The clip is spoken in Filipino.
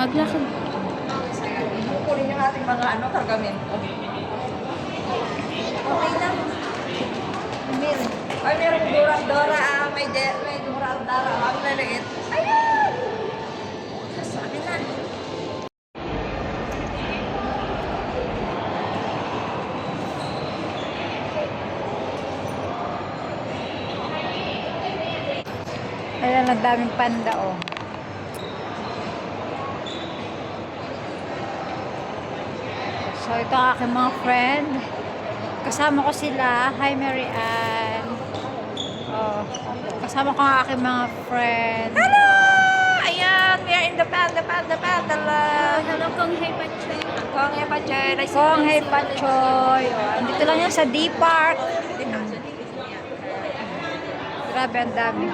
Maglakad. Kukunin yung ating mga kargamento. Okay lang. Ay, merong Dora, may Dora, ang laliit. Ayan! Sa akin na. Ayan, ang daming panda, oh. So, ito ang aking mga friend. Kasama ko sila. Hi, Mary Ann. Oh, kasama ko ang aking mga friend. Hello! Ayan, we are in the panda land. Hello, Kong Hei Pachoy. Kong Hei Pachoy. Kong Hei Pachoy. Oh, andito lang yan sa D-Park. Grabe, ang dami.